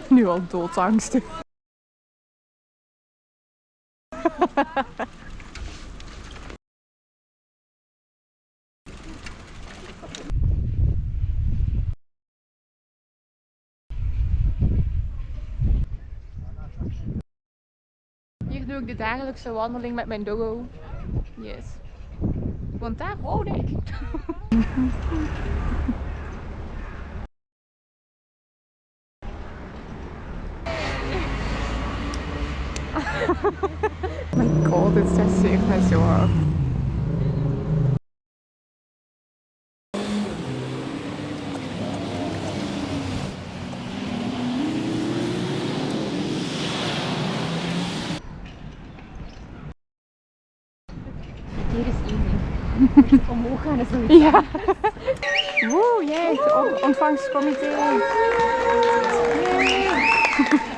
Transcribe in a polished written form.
Nu al doodangstig. Hier doe ik de dagelijkse wandeling met mijn doggo. Yes. Want daar woon ik. Oh my god, dit stresseert mij zo hard. Hier is easy. Omhoog gaan is zoiets. Ja. Woe, jee, ontvangstcomité. Yay.